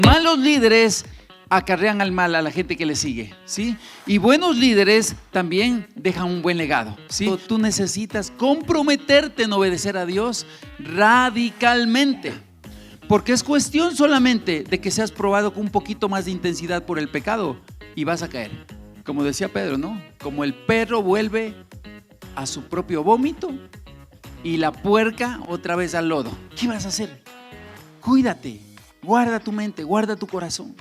Malos líderes acarrean al mal a la gente que le sigue, ¿sí? Y buenos líderes también dejan un buen legado, ¿sí? Tú necesitas comprometerte en obedecer a Dios radicalmente, porque es cuestión solamente de que seas probado con un poquito más de intensidad por el pecado y vas a caer. Como decía Pedro, ¿no? Como el perro vuelve a su propio vómito y la puerca otra vez al lodo. ¿Qué vas a hacer? Cuídate, guarda tu mente, guarda tu corazón.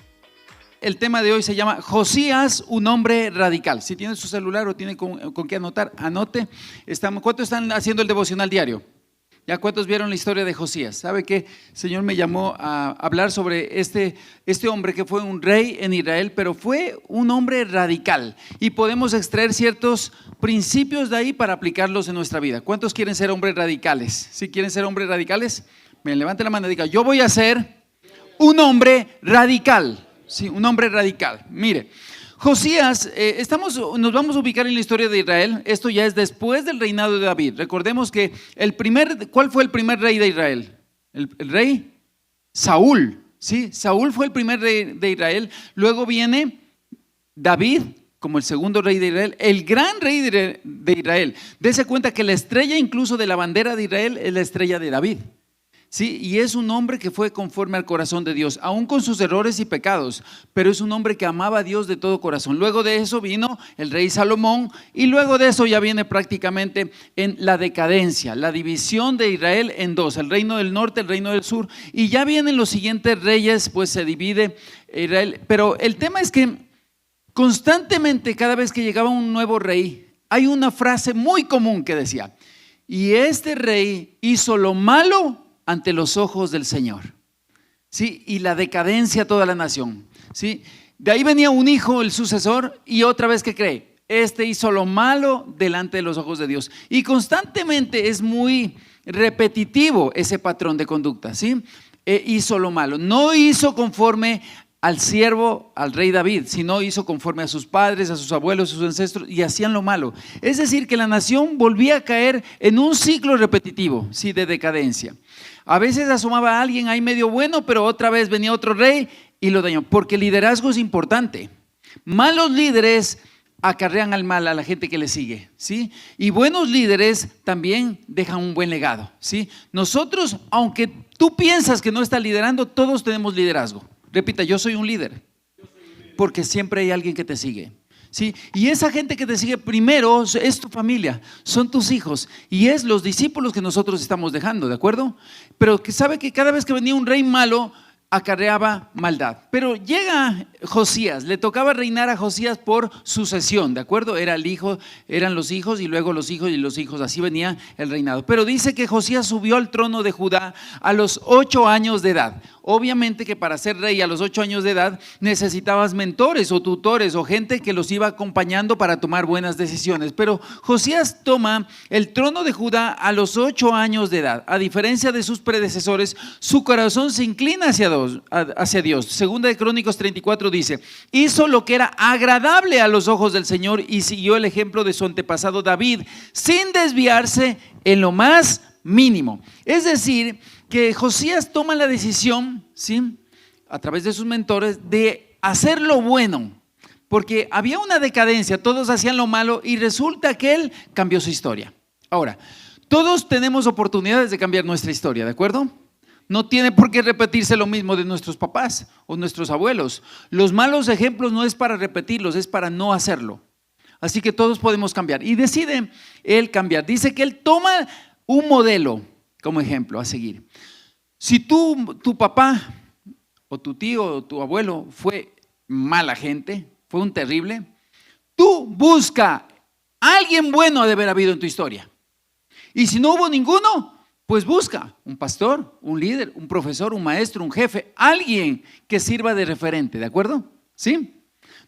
El tema de hoy se llama Josías, un hombre radical. Si tiene su celular o tiene con qué anotar, anote. ¿Cuántos están haciendo el devocional diario? ¿Ya cuántos vieron la historia de Josías? ¿Sabe qué? El Señor me llamó a hablar sobre este hombre que fue un rey en Israel, pero fue un hombre radical. Y podemos extraer ciertos principios de ahí para aplicarlos en nuestra vida. ¿Cuántos quieren ser hombres radicales? ¿Sí quieren ser hombres radicales? Me levante la mano y diga, yo voy a ser un hombre radical. Sí, un hombre radical. Mire, Josías, nos vamos a ubicar en la historia de Israel. Esto ya es después del reinado de David. Recordemos que ¿cuál fue el primer rey de Israel? El rey Saúl. Sí, Saúl fue el primer rey de Israel. Luego viene David como el segundo rey de Israel, el gran rey de Israel. Dese cuenta que la estrella incluso de la bandera de Israel es la estrella de David. Sí, y es un hombre que fue conforme al corazón de Dios, aún con sus errores y pecados, pero es un hombre que amaba a Dios de todo corazón. Luego de eso vino el rey Salomón y luego de eso ya viene prácticamente en la decadencia, la división de Israel en dos, el reino del norte, el reino del sur, y ya vienen los siguientes reyes, pues se divide Israel. Pero el tema es que constantemente cada vez que llegaba un nuevo rey, hay una frase muy común que decía, y este rey hizo lo malo ante los ojos del Señor, ¿sí? Y la decadencia a toda la nación, ¿sí? De ahí venía un hijo, el sucesor, y otra vez, ¿qué cree? Este hizo lo malo delante de los ojos de Dios. Y constantemente es muy repetitivo ese patrón de conducta, ¿sí? Hizo lo malo, no hizo conforme al siervo, al rey David, sino hizo conforme a sus padres, a sus abuelos, a sus ancestros, y hacían lo malo. Es decir, que la nación volvía a caer en un ciclo repetitivo, sí, de decadencia. A veces asomaba a alguien ahí medio bueno, pero otra vez venía otro rey y lo dañó, porque el liderazgo es importante. Malos líderes acarrean al mal a la gente que le sigue, ¿sí? Y buenos líderes también dejan un buen legado, ¿sí? Nosotros, aunque tú piensas que no estás liderando, todos tenemos liderazgo. Repita, yo soy un líder, porque siempre hay alguien que te sigue, ¿sí? Y esa gente que te sigue primero es tu familia, son tus hijos y es los discípulos que nosotros estamos dejando, ¿de acuerdo? Pero que sabe que cada vez que venía un rey malo, acarreaba maldad. Pero llega Josías, le tocaba reinar a Josías por sucesión, ¿de acuerdo? Eran los hijos y luego los hijos y los hijos, así venía el reinado. Pero dice que Josías subió al trono de Judá a los 8 años de edad. Obviamente que para ser rey a los 8 años de edad necesitabas mentores o tutores o gente que los iba acompañando para tomar buenas decisiones. Pero Josías toma el trono de Judá a los 8 años de edad. A diferencia de sus predecesores, su corazón se inclina hacia Dios. Segunda de Crónicos 34 dice, hizo lo que era agradable a los ojos del Señor y siguió el ejemplo de su antepasado David sin desviarse en lo más mínimo. Es decir, que Josías toma la decisión, ¿sí?, a través de sus mentores, de hacer lo bueno, porque había una decadencia, todos hacían lo malo y resulta que él cambió su historia. Ahora, todos tenemos oportunidades de cambiar nuestra historia, ¿de acuerdo? No tiene por qué repetirse lo mismo de nuestros papás o nuestros abuelos. Los malos ejemplos no es para repetirlos, es para no hacerlo. Así que todos podemos cambiar. Y decide él cambiar. Dice que él toma un modelo como ejemplo a seguir. Si tu papá o tu tío o tu abuelo fue mala gente, fue un terrible, tú busca a alguien bueno de haber habido en tu historia. Y si no hubo ninguno, pues busca un pastor, un líder, un profesor, un maestro, un jefe, alguien que sirva de referente, ¿de acuerdo? ¿Sí?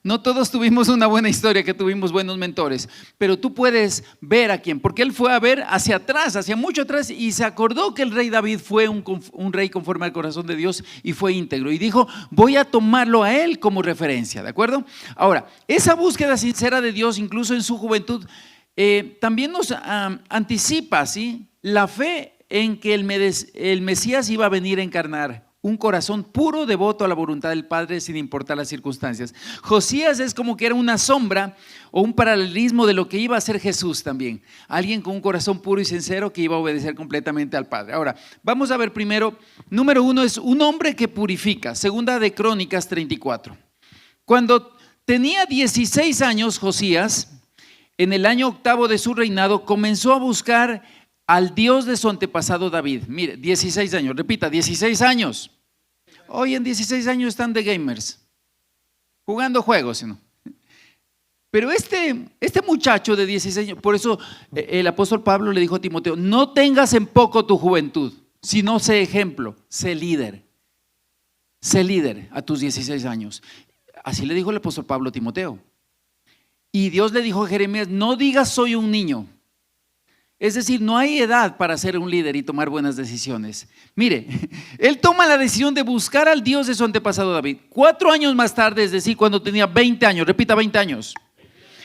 No todos tuvimos una buena historia, que tuvimos buenos mentores, pero tú puedes ver a quién, porque él fue a ver hacia atrás, hacia mucho atrás, y se acordó que el rey David fue un rey conforme al corazón de Dios y fue íntegro, y dijo, voy a tomarlo a él como referencia, ¿de acuerdo? Ahora, esa búsqueda sincera de Dios, incluso en su juventud, también nos anticipa, ¿sí?, la fe en que el Mesías iba a venir a encarnar un corazón puro, devoto a la voluntad del Padre sin importar las circunstancias. Josías es como que era una sombra o un paralelismo de lo que iba a ser Jesús también. Alguien con un corazón puro y sincero que iba a obedecer completamente al Padre. Ahora, vamos a ver primero, número 1 es un hombre que purifica. Segunda de Crónicas 34. Cuando tenía 16 años Josías, en el año 8º de su reinado, comenzó a buscar al Dios de su antepasado David. Mire, 16 años, repita, 16 años. Hoy en 16 años están de gamers, jugando juegos, ¿no? Pero este muchacho de 16 años, por eso el apóstol Pablo le dijo a Timoteo, no tengas en poco tu juventud, sino sé ejemplo, sé líder a tus 16 años. Así le dijo el apóstol Pablo a Timoteo. Y Dios le dijo a Jeremías, no digas soy un niño. Es decir, no hay edad para ser un líder y tomar buenas decisiones. Mire, él toma la decisión de buscar al Dios de su antepasado David. 4 años más tarde, es decir, cuando tenía 20 años, repita 20 años,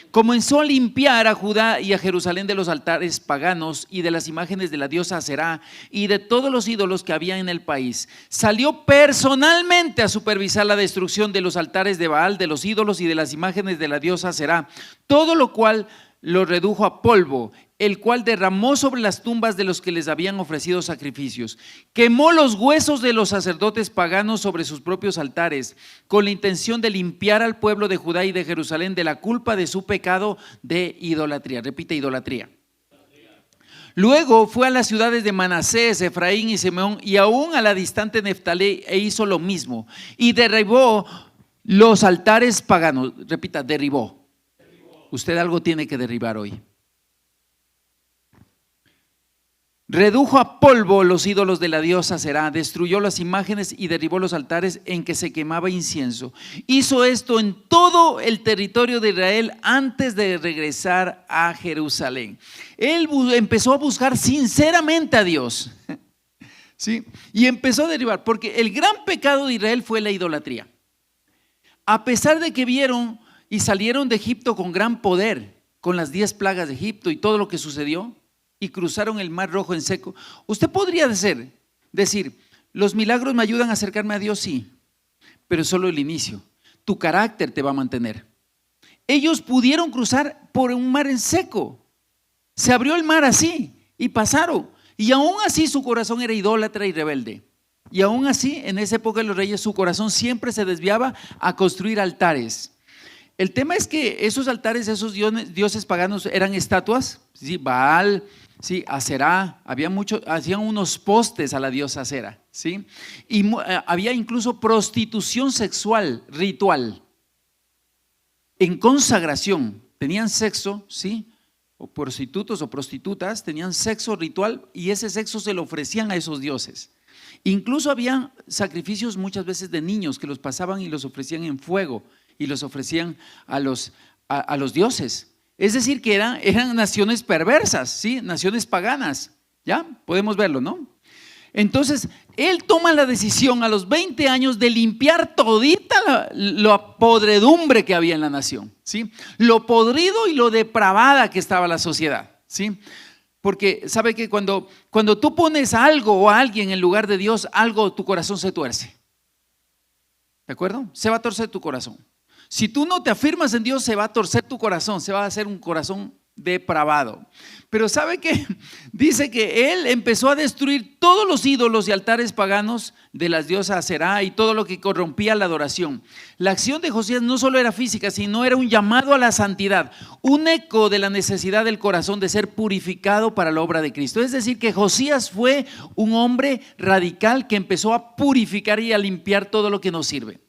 comenzó a limpiar a Judá y a Jerusalén de los altares paganos y de las imágenes de la diosa Aserá y de todos los ídolos que había en el país. Salió personalmente a supervisar la destrucción de los altares de Baal, de los ídolos y de las imágenes de la diosa Aserá, todo lo cual lo redujo a polvo, el cual derramó sobre las tumbas de los que les habían ofrecido sacrificios. Quemó los huesos de los sacerdotes paganos sobre sus propios altares, con la intención de limpiar al pueblo de Judá y de Jerusalén de la culpa de su pecado de idolatría. Repite, idolatría. Luego fue a las ciudades de Manasés, Efraín y Simeón y aún a la distante Neftalí e hizo lo mismo. Y derribó los altares paganos. Repita, derribó. Usted algo tiene que derribar hoy. Redujo a polvo los ídolos de la diosa Aserá, destruyó las imágenes y derribó los altares en que se quemaba incienso. Hizo esto en todo el territorio de Israel antes de regresar a Jerusalén. Él empezó a buscar sinceramente a Dios, ¿sí? Y empezó a derribar, porque el gran pecado de Israel fue la idolatría. A pesar de que vieron y salieron de Egipto con gran poder, con las 10 plagas de Egipto y todo lo que sucedió, y cruzaron el mar rojo en seco. Usted podría decir, los milagros me ayudan a acercarme a Dios, sí, pero solo el inicio. Tu carácter te va a mantener. Ellos pudieron cruzar por un mar en seco. Se abrió el mar así y pasaron. Y aún así su corazón era idólatra y rebelde. Y aún así, en esa época de los reyes, su corazón siempre se desviaba a construir altares. El tema es que esos altares, esos dioses paganos eran estatuas, ¿sí? Baal, ¿sí? Aserá, hacían unos postes a la diosa Aserá, ¿sí? Y había incluso prostitución sexual, ritual, en consagración, tenían sexo, ¿sí? O prostitutos o prostitutas tenían sexo ritual y ese sexo se lo ofrecían a esos dioses. Incluso había sacrificios muchas veces de niños que los pasaban y los ofrecían en fuego y los ofrecían a los dioses. Es decir, que eran naciones perversas, ¿sí? Naciones paganas. ¿Ya? Podemos verlo, ¿no? Entonces, él toma la decisión a los 20 años de limpiar todita la podredumbre que había en la nación, ¿sí? Lo podrido y lo depravada que estaba la sociedad, ¿sí? Porque sabe que cuando tú pones a algo o a alguien en lugar de Dios, tu corazón se tuerce. ¿De acuerdo? Se va a torcer tu corazón. Si tú no te afirmas en Dios, se va a torcer tu corazón, se va a hacer un corazón depravado. Pero ¿sabe qué? Dice que él empezó a destruir todos los ídolos y altares paganos de las diosas Aserá y todo lo que corrompía la adoración. La acción de Josías no solo era física, sino era un llamado a la santidad, un eco de la necesidad del corazón de ser purificado para la obra de Cristo. Es decir, que Josías fue un hombre radical que empezó a purificar y a limpiar todo lo que nos sirve.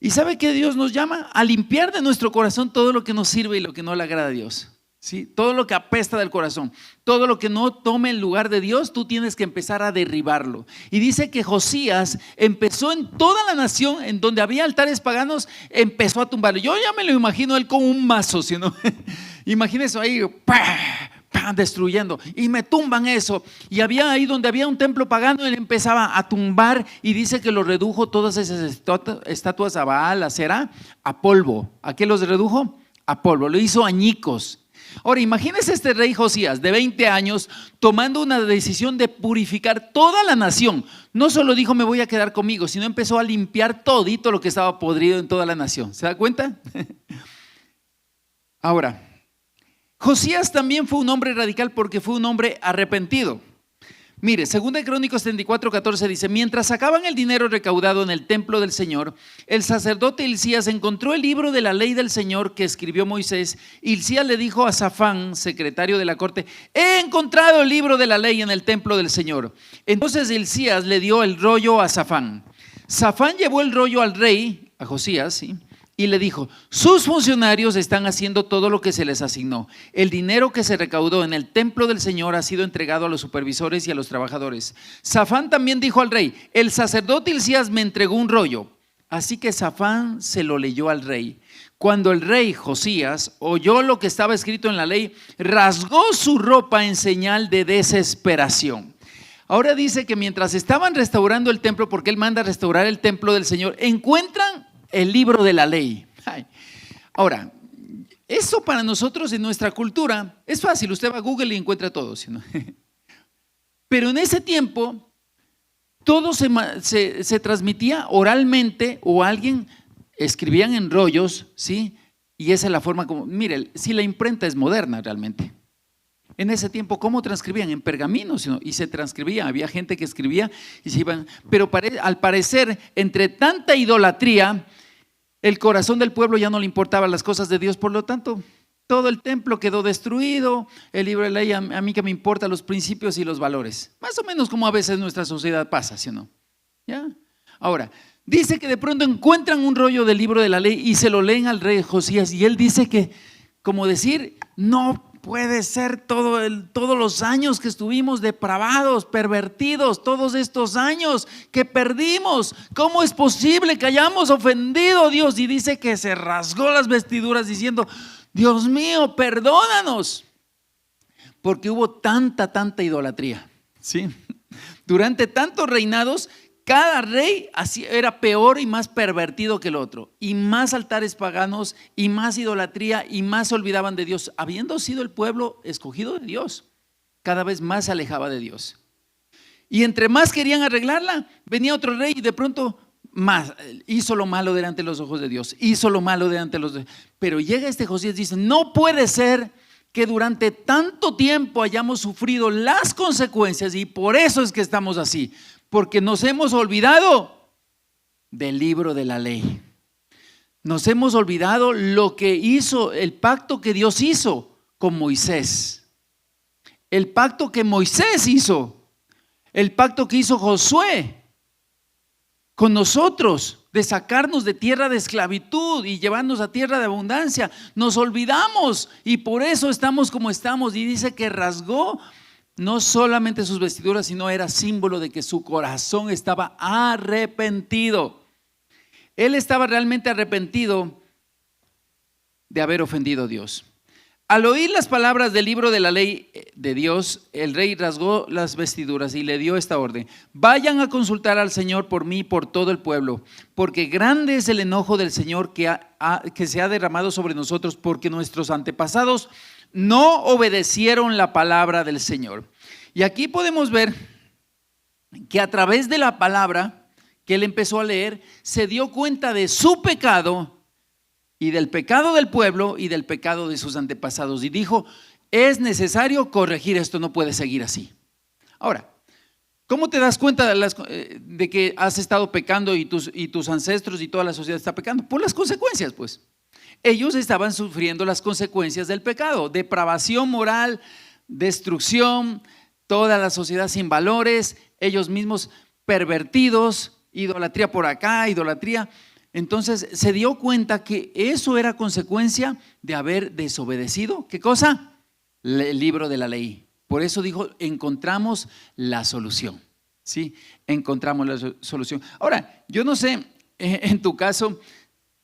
¿Y sabe qué Dios nos llama? A limpiar de nuestro corazón todo lo que nos sirve y lo que no le agrada a Dios, ¿sí? Todo lo que apesta del corazón, todo lo que no tome el lugar de Dios, tú tienes que empezar a derribarlo. Y dice que Josías empezó en toda la nación, en donde había altares paganos, empezó a tumbarlo. Yo ya me lo imagino él con un mazo, ¿sí, no? Imagínese ahí, ¡pah! Destruyendo, y me tumban eso. Y había ahí donde había un templo pagano, él empezaba a tumbar y dice que lo redujo todas esas estatuas a Baal, a Aserá, a polvo. ¿A qué los redujo? A polvo, lo hizo añicos. Ahora, imagínese este rey Josías de 20 años tomando una decisión de purificar toda la nación. No solo dijo me voy a quedar conmigo, sino empezó a limpiar todito lo que estaba podrido en toda la nación. ¿Se da cuenta? Ahora, Josías también fue un hombre radical porque fue un hombre arrepentido. Mire, 2 Crónicos 34:14 dice: mientras sacaban el dinero recaudado en el templo del Señor, el sacerdote Hilcías encontró el libro de la ley del Señor que escribió Moisés. Hilcías le dijo a Safán, secretario de la corte: he encontrado el libro de la ley en el templo del Señor. Entonces Hilcías le dio el rollo a Safán. Safán llevó el rollo al rey, a Josías, ¿sí?, y le dijo: sus funcionarios están haciendo todo lo que se les asignó. El dinero que se recaudó en el templo del Señor ha sido entregado a los supervisores y a los trabajadores. Safán también dijo al rey: el sacerdote Hilcías me entregó un rollo. Así que Safán se lo leyó al rey. Cuando el rey Josías oyó lo que estaba escrito en la ley, rasgó su ropa en señal de desesperación. Ahora dice que mientras estaban restaurando el templo, porque él manda a restaurar el templo del Señor, encuentran el libro de la ley. Ahora, eso para nosotros en nuestra cultura es fácil, usted va a Google y encuentra todo, ¿sí, no? Pero en ese tiempo todo se transmitía oralmente, o alguien escribían en rollos, ¿sí? Y esa es la forma como, mire, si la imprenta es moderna realmente. En ese tiempo, ¿cómo transcribían? En pergaminos, y se transcribía, había gente que escribía y se iban, pero al parecer, entre tanta idolatría, el corazón del pueblo ya no le importaban las cosas de Dios, por lo tanto, todo el templo quedó destruido. El libro de la ley, a mí que me importan los principios y los valores. Más o menos como a veces nuestra sociedad pasa, ¿sí o no? ¿Ya? Ahora, dice que de pronto encuentran un rollo del libro de la ley y se lo leen al rey Josías, y él dice que, como decir, no puede ser todos los años que estuvimos depravados, pervertidos, todos estos años que perdimos. ¿Cómo es posible que hayamos ofendido a Dios? Y dice que se rasgó las vestiduras diciendo: Dios mío, perdónanos, porque hubo tanta idolatría, ¿sí? Durante tantos reinados, cada rey era peor y más pervertido que el otro, y más altares paganos, y más idolatría, y más se olvidaban de Dios. Habiendo sido el pueblo escogido de Dios, cada vez más se alejaba de Dios. Y entre más querían arreglarla, venía otro rey y de pronto más hizo lo malo delante de los ojos de Dios, hizo lo malo delante de los ojos. Pero llega este Josías y dice: no puede ser que durante tanto tiempo hayamos sufrido las consecuencias, y por eso es que estamos así. Porque nos hemos olvidado del libro de la ley. Nos hemos olvidado lo que hizo, el pacto que Dios hizo con Moisés. El pacto que Moisés hizo. El pacto que hizo Josué con nosotros, de sacarnos de tierra de esclavitud y llevarnos a tierra de abundancia. Nos olvidamos y por eso estamos como estamos. Y dice que rasgó no solamente sus vestiduras, sino era símbolo de que su corazón estaba arrepentido. Él estaba realmente arrepentido de haber ofendido a Dios. Al oír las palabras del libro de la ley de Dios, el rey rasgó las vestiduras y le dio esta orden: vayan a consultar al Señor por mí y por todo el pueblo, porque grande es el enojo del Señor que se ha derramado sobre nosotros, porque nuestros antepasados no obedecieron la palabra del Señor. Y aquí podemos ver que a través de la palabra que él empezó a leer, se dio cuenta de su pecado y del pecado del pueblo y del pecado de sus antepasados, y dijo: es necesario corregir esto, no puede seguir así. Ahora, ¿cómo te das cuenta de que has estado pecando y tus ancestros y toda la sociedad está pecando? Por las consecuencias, pues. Ellos estaban sufriendo las consecuencias del pecado: depravación moral, destrucción, toda la sociedad sin valores, ellos mismos pervertidos, idolatría por acá, idolatría. Entonces se dio cuenta que eso era consecuencia de haber desobedecido. ¿Qué cosa? El libro de la ley. Por eso dijo: encontramos la solución. ¿Sí? Encontramos la solución. Ahora, yo no sé en tu caso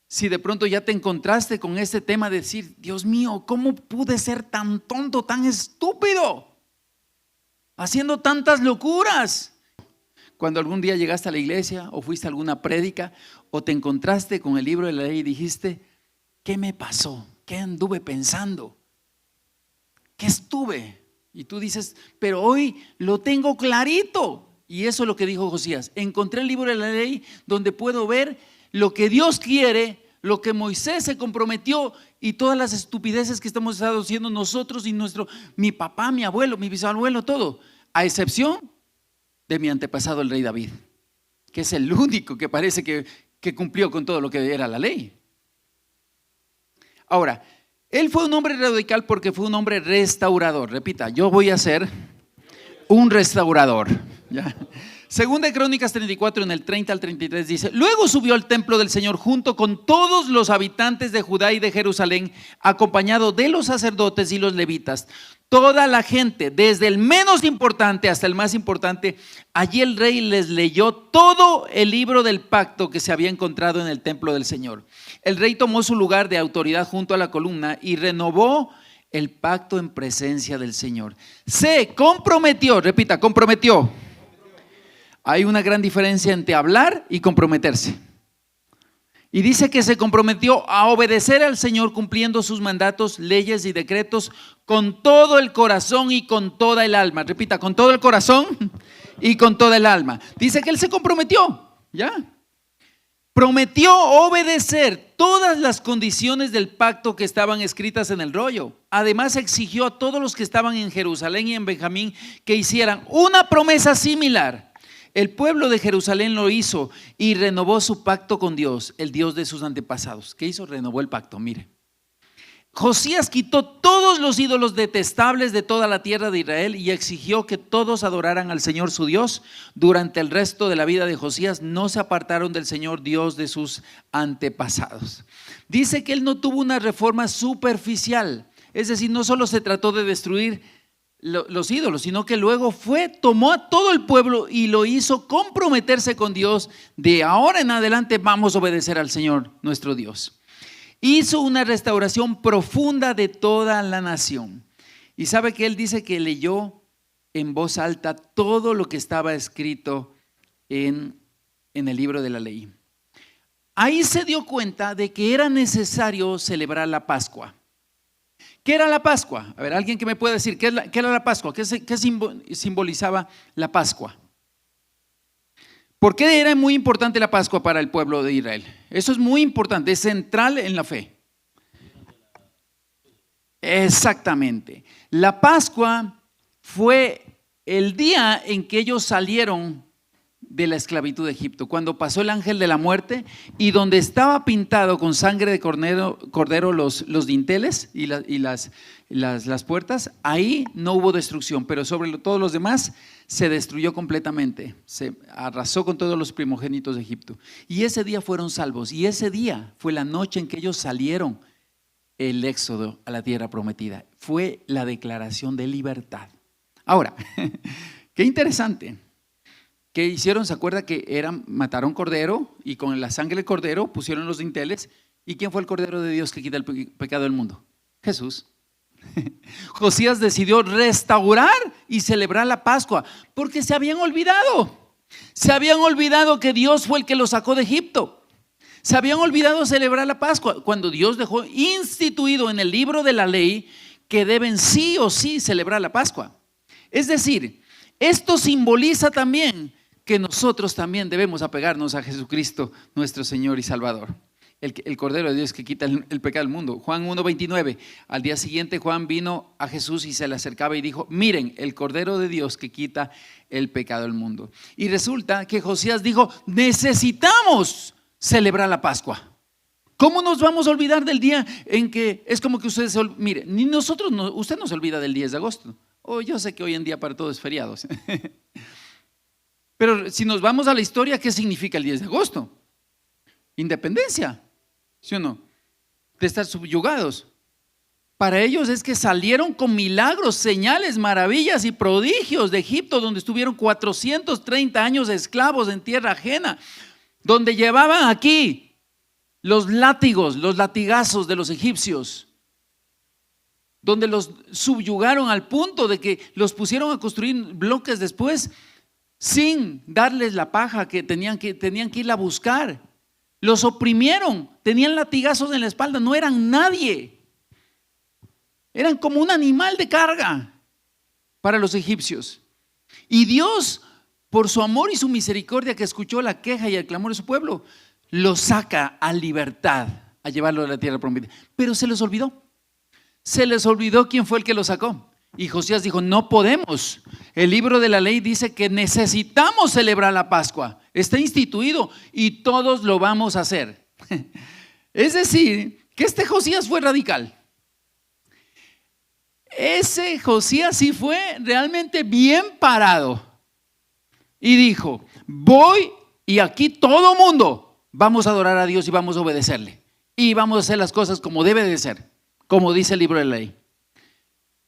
si de pronto ya te encontraste con este tema de decir: Dios mío, ¿cómo pude ser tan tonto, tan estúpido, haciendo tantas locuras? Cuando algún día llegaste a la iglesia o fuiste a alguna prédica o te encontraste con el libro de la ley y dijiste: ¿qué me pasó? ¿Qué anduve pensando? que estuve. Y tú dices, pero hoy lo tengo clarito. Y eso es lo que dijo Josías. Encontré el libro de la ley donde puedo ver lo que Dios quiere, lo que Moisés se comprometió y todas las estupideces que estamos haciendo nosotros y mi papá, mi abuelo, mi bisabuelo, todo. A excepción de mi antepasado, el rey David, que es el único que parece que cumplió con todo lo que era la ley. Ahora, él fue un hombre radical porque fue un hombre restaurador. Repita, yo voy a ser un restaurador. ¿Ya? Segunda de Crónicas 34, en el 30 al 33 dice: luego subió al templo del Señor junto con todos los habitantes de Judá y de Jerusalén, acompañado de los sacerdotes y los levitas. Toda la gente, desde el menos importante hasta el más importante. Allí el rey les leyó todo el libro del pacto que se había encontrado en el templo del Señor. El rey tomó su lugar de autoridad junto a la columna y renovó el pacto en presencia del Señor. Se comprometió, repita, comprometió. Hay una gran diferencia entre hablar y comprometerse. Y dice que se comprometió a obedecer al Señor cumpliendo sus mandatos, leyes y decretos con todo el corazón y con toda el alma. Repita, con todo el corazón y con toda el alma. Dice que él se comprometió, ¿ya? Prometió obedecer todas las condiciones del pacto que estaban escritas en el rollo. Además exigió a todos los que estaban en Jerusalén y en Benjamín que hicieran una promesa similar. El pueblo de Jerusalén lo hizo y renovó su pacto con Dios, el Dios de sus antepasados. ¿Qué hizo? Renovó el pacto, mire. Josías quitó todos los ídolos detestables de toda la tierra de Israel y exigió que todos adoraran al Señor su Dios. Durante el resto de la vida de Josías no se apartaron del Señor Dios de sus antepasados. Dice que él no tuvo una reforma superficial, es decir, no solo se trató de destruir los ídolos, sino que luego tomó a todo el pueblo y lo hizo comprometerse con Dios. De ahora en adelante vamos a obedecer al Señor nuestro Dios. Hizo una restauración profunda de toda la nación. Y sabe que él dice que leyó en voz alta todo lo que estaba escrito en el libro de la ley. Ahí se dio cuenta de que era necesario celebrar la Pascua. ¿Qué era la Pascua? A ver, alguien que me pueda decir, ¿qué era la Pascua? ¿Qué simbolizaba la Pascua? ¿Por qué era muy importante la Pascua para el pueblo de Israel? Eso es muy importante, es central en la fe. Exactamente. La Pascua fue el día en que ellos salieron de la esclavitud de Egipto, cuando pasó el ángel de la muerte y donde estaba pintado con sangre de cordero los dinteles y las puertas, ahí no hubo destrucción, pero sobre todos los demás se destruyó completamente, se arrasó con todos los primogénitos de Egipto. Y ese día fueron salvos, y ese día fue la noche en que ellos salieron el éxodo a la tierra prometida. Fue la declaración de libertad. Ahora, qué interesante. ¿Qué hicieron? ¿Se acuerda que mataron cordero y con la sangre del cordero pusieron los dinteles? ¿Y quién fue el cordero de Dios que quita el pecado del mundo? Jesús. Josías decidió restaurar y celebrar la Pascua porque se habían olvidado. Se habían olvidado que Dios fue el que los sacó de Egipto. Se habían olvidado celebrar la Pascua cuando Dios dejó instituido en el libro de la ley que deben sí o sí celebrar la Pascua. Es decir, esto simboliza también que nosotros también debemos apegarnos a Jesucristo, nuestro Señor y Salvador, el Cordero de Dios que quita el pecado del mundo. Juan 1:29, al día siguiente Juan vino a Jesús y se le acercaba y dijo: miren, el Cordero de Dios que quita el pecado del mundo. Y resulta que Josías dijo: necesitamos celebrar la Pascua. ¿Cómo nos vamos a olvidar del día en que es como que ustedes, mire, ni nosotros, usted no se olvida del 10 de agosto. Yo sé que hoy en día para todos es feriado. Pero si nos vamos a la historia, ¿qué significa el 10 de agosto? Independencia, ¿sí o no? De estar subyugados. Para ellos es que salieron con milagros, señales, maravillas y prodigios de Egipto, donde estuvieron 430 años esclavos en tierra ajena, donde llevaban aquí los látigos, los latigazos de los egipcios, donde los subyugaron al punto de que los pusieron a construir bloques después sin darles la paja que tenían que ir a buscar. Los oprimieron, tenían latigazos en la espalda, no eran nadie. Eran como un animal de carga para los egipcios. Y Dios, por su amor y su misericordia, que escuchó la queja y el clamor de su pueblo, los saca a libertad, a llevarlo a la tierra prometida. Pero se les olvidó. Se les olvidó quién fue el que los sacó. Y Josías dijo, no podemos. El libro de la ley dice que necesitamos celebrar la Pascua. Está instituido y todos lo vamos a hacer. Es decir, que este Josías fue radical. Ese Josías sí fue realmente bien parado. Y dijo, voy y aquí todo mundo vamos a adorar a Dios y vamos a obedecerle. Y vamos a hacer las cosas como debe de ser, como dice el libro de la ley.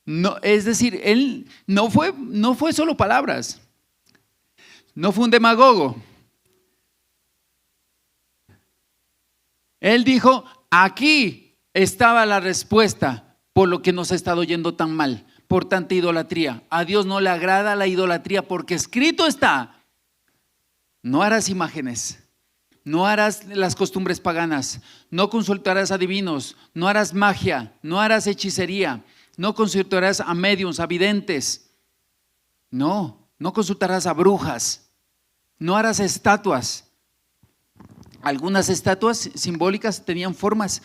No, es decir, él no fue solo palabras. No fue un demagogo. Él dijo, aquí estaba la respuesta por lo que nos ha estado yendo tan mal, por tanta idolatría. A Dios no le agrada la idolatría porque escrito está, no harás imágenes, no harás las costumbres paganas, no consultarás a divinos, no harás magia, no harás hechicería, no consultarás a médiuns, a videntes, no consultarás a brujas, no harás estatuas. Algunas estatuas simbólicas tenían formas,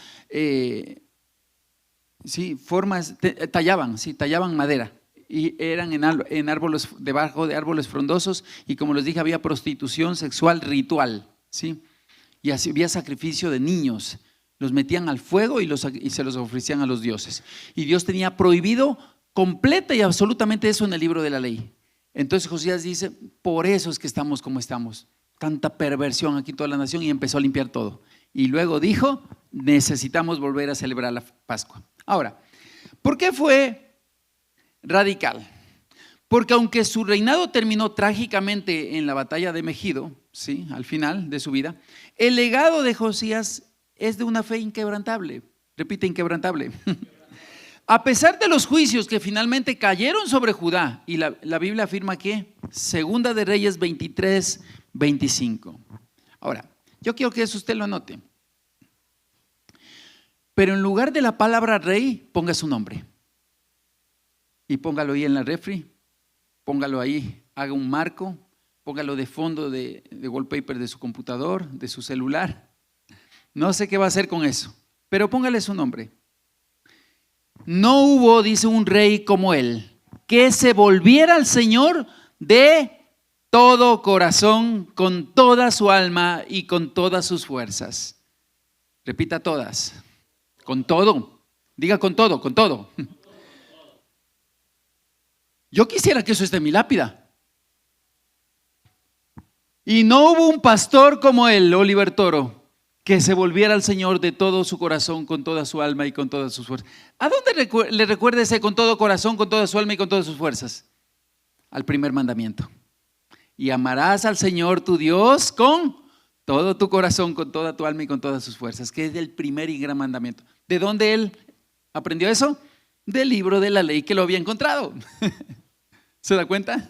tallaban madera y eran en árboles, debajo de árboles frondosos, y como les dije, había prostitución sexual ritual, ¿sí? Y así había sacrificio de niños, los metían al fuego y se los ofrecían a los dioses. Y Dios tenía prohibido completa y absolutamente eso en el libro de la ley. Entonces Josías dice, por eso es que estamos como estamos. Tanta perversión aquí en toda la nación, y empezó a limpiar todo. Y luego dijo, necesitamos volver a celebrar la Pascua. Ahora, ¿por qué fue radical? Porque aunque su reinado terminó trágicamente en la batalla de Megido, ¿sí? Al final de su vida, el legado de Josías es de una fe inquebrantable. Repite, inquebrantable. A pesar de los juicios que finalmente cayeron sobre Judá, y la Biblia afirma que, Segunda de Reyes 23:25. Ahora, yo quiero que eso usted lo anote. Pero en lugar de la palabra rey, ponga su nombre. Y póngalo ahí en la refri, póngalo ahí, haga un marco, póngalo de fondo de wallpaper de su computador, de su celular. No sé qué va a hacer con eso, pero póngale su nombre. No hubo, dice, un rey como él, que se volviera al Señor de todo corazón, con toda su alma y con todas sus fuerzas. Repita todas. Con todo. Diga con todo, con todo. Yo quisiera que eso esté en mi lápida. Y no hubo un pastor como él, Oliver Toro, que se volviera al Señor de todo su corazón, con toda su alma y con todas sus fuerzas. ¿A dónde le recuerda ese con todo corazón, con toda su alma y con todas sus fuerzas? Al primer mandamiento. Y amarás al Señor tu Dios con todo tu corazón, con toda tu alma y con todas sus fuerzas, que es el primer y gran mandamiento. ¿De dónde él aprendió eso? Del libro de la ley que lo había encontrado. ¿Se da cuenta?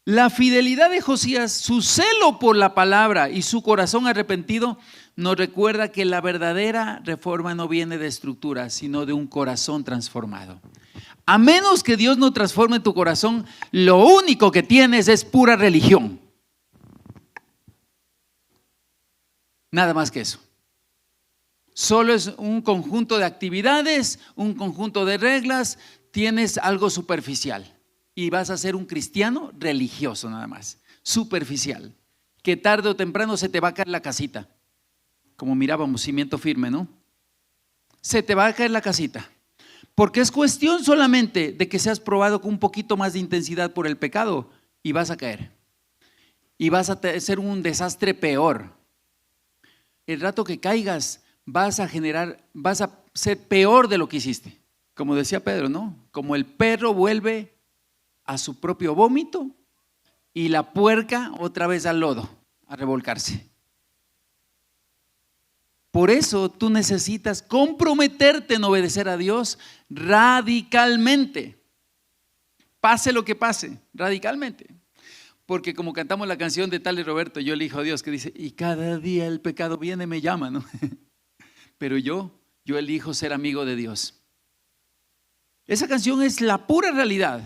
La fidelidad de Josías, su celo por la palabra y su corazón arrepentido nos recuerda que la verdadera reforma no viene de estructura, sino de un corazón transformado. A menos que Dios no transforme tu corazón, lo único que tienes es pura religión. Nada más que eso. Solo es un conjunto de actividades, un conjunto de reglas, tienes algo superficial. Y vas a ser un cristiano religioso nada más, superficial, que tarde o temprano se te va a caer la casita. Como mirábamos, cimiento firme, ¿no? Se te va a caer la casita. Porque es cuestión solamente de que seas probado con un poquito más de intensidad por el pecado y vas a caer. Y vas a ser un desastre peor. El rato que caigas vas a ser peor de lo que hiciste. Como decía Pedro, ¿no? Como el perro vuelve a su propio vómito y la puerca otra vez al lodo, a revolcarse. Por eso tú necesitas comprometerte en obedecer a Dios radicalmente. Pase lo que pase, radicalmente. Porque como cantamos la canción de Tale Roberto, yo elijo a Dios, que dice, y cada día el pecado viene y me llama, ¿no? Pero yo yo elijo ser amigo de Dios. Esa canción es la pura realidad.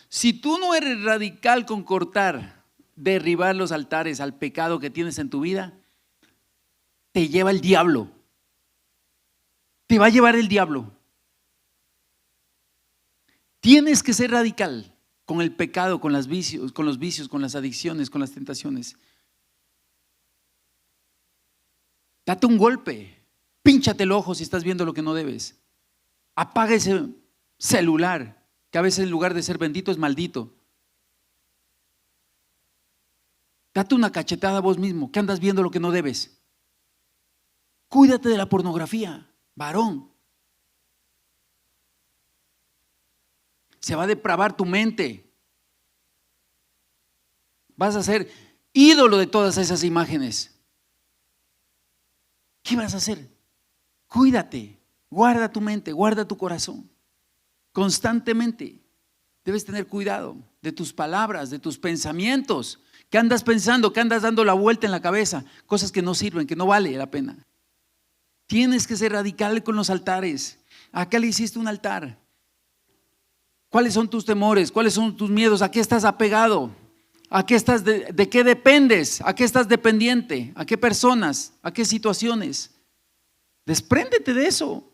Si tú no eres radical con cortar, derribar los altares al pecado que tienes en tu vida, te lleva el diablo. Te va a llevar el diablo. Tienes que ser radical con el pecado, con los vicios, con las adicciones, con las tentaciones. Date un golpe, pínchate el ojo si estás viendo lo que no debes. Apaga ese celular, que a veces en lugar de ser bendito es maldito. Date una cachetada a vos mismo, que andas viendo lo que no debes. Cuídate de la pornografía, varón. Se va a depravar tu mente. Vas a ser ídolo de todas esas imágenes. ¿Qué vas a hacer? Cuídate, guarda tu mente, guarda tu corazón. Constantemente debes tener cuidado de tus palabras, de tus pensamientos. ¿Qué andas pensando? ¿Qué andas dando la vuelta en la cabeza? Cosas que no sirven, que no vale la pena. Tienes que ser radical con los altares. Acá le hiciste un altar. ¿Cuáles son tus temores? ¿Cuáles son tus miedos? ¿A qué estás apegado? ¿A qué estás de qué dependes? ¿A qué estás dependiente? ¿A qué personas? ¿A qué situaciones? Despréndete de eso.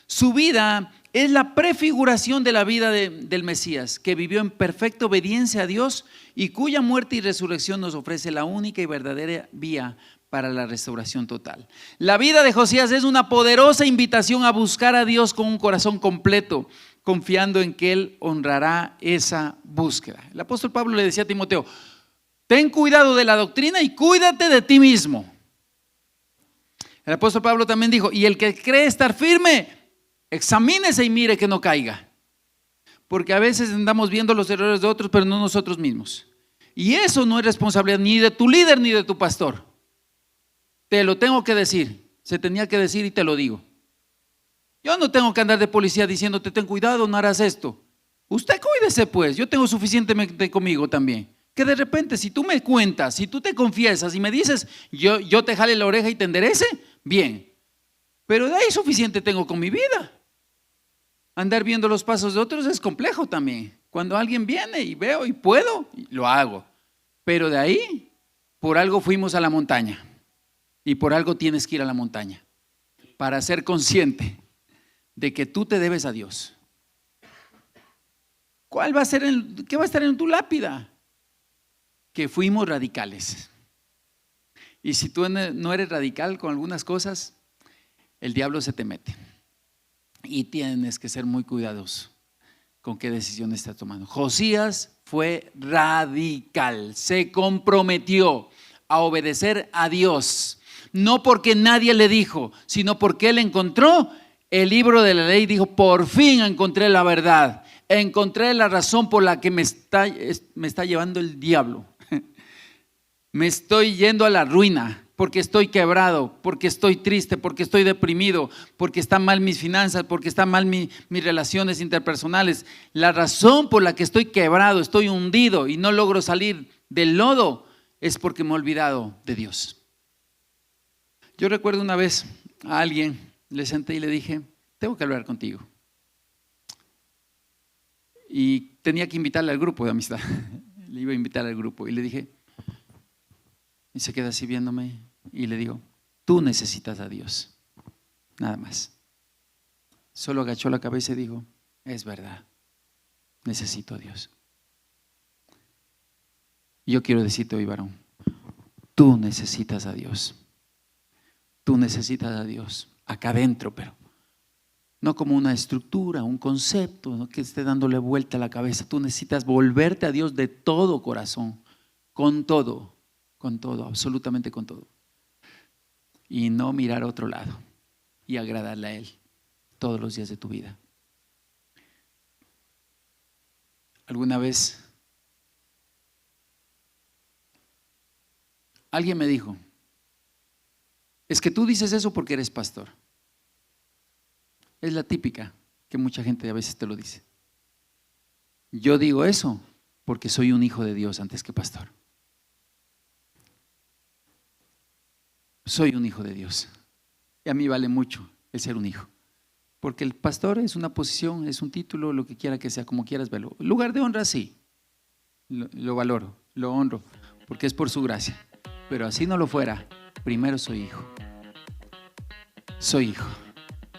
Su vida es la prefiguración de la vida del Mesías, que vivió en perfecta obediencia a Dios y cuya muerte y resurrección nos ofrece la única y verdadera vía para la restauración total. La vida de Josías es una poderosa invitación a buscar a Dios con un corazón completo, confiando en que Él honrará esa búsqueda. El apóstol Pablo le decía a Timoteo: ten cuidado de la doctrina y cuídate de ti mismo. El apóstol Pablo también dijo: y el que cree estar firme, examínese y mire que no caiga. Porque a veces andamos viendo los errores de otros, pero no nosotros mismos. Y eso no es responsabilidad ni de tu líder ni de tu pastor. Te lo tengo que decir, se tenía que decir y te lo digo. Yo no tengo que andar de policía diciéndote: ten cuidado, no harás esto. Usted cuídese pues, yo tengo suficientemente conmigo también. Que de repente si tú me cuentas, si tú te confiesas y me dices, yo te jale la oreja y te enderece, bien. Pero de ahí suficiente tengo con mi vida. Andar viendo los pasos de otros es complejo también. Cuando alguien viene y veo y puedo, lo hago. Pero de ahí, por algo fuimos a la montaña. Y por algo tienes que ir a la montaña. Para ser consciente de que tú te debes a Dios. ¿Qué va a estar en tu lápida? Que fuimos radicales. Y si tú no eres radical con algunas cosas, el diablo se te mete. Y tienes que ser muy cuidadoso con qué decisión estás tomando. Josías fue radical, se comprometió a obedecer a Dios. No porque nadie le dijo, sino porque él encontró el libro de la ley. Dijo: por fin encontré la verdad, encontré la razón por la que me está llevando el diablo. Me estoy yendo a la ruina, porque estoy quebrado, porque estoy triste, porque estoy deprimido, porque están mal mis finanzas, porque están mal mis relaciones interpersonales. La razón por la que estoy quebrado, estoy hundido y no logro salir del lodo es porque me he olvidado de Dios. Yo recuerdo una vez a alguien, le senté y le dije: tengo que hablar contigo. Y tenía que invitarle al grupo de amistad. Le iba a invitar al grupo y le dije, y se queda así viéndome y le digo: tú necesitas a Dios, nada más. Solo agachó la cabeza y dijo: es verdad, necesito a Dios. Y yo quiero decirte hoy, varón, tú necesitas a Dios. Tú necesitas a Dios acá adentro, pero no como una estructura, un concepto, ¿no?, que esté dándole vuelta a la cabeza. Tú necesitas volverte a Dios de todo corazón, con todo, absolutamente con todo. Y no mirar a otro lado y agradarle a Él todos los días de tu vida. Alguna vez alguien me dijo: es que tú dices eso porque eres pastor. Es la típica que mucha gente a veces te lo dice. Yo digo eso porque soy un hijo de Dios antes que pastor. Soy un hijo de Dios y a mí vale mucho el ser un hijo. Porque el pastor es una posición, es un título, lo que quiera que sea, como quieras verlo. Lugar de honra, sí, lo valoro, lo honro, porque es por su gracia. Pero así no lo fuera, primero soy hijo. Soy hijo.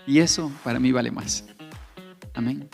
Y eso para mí vale más. Amén.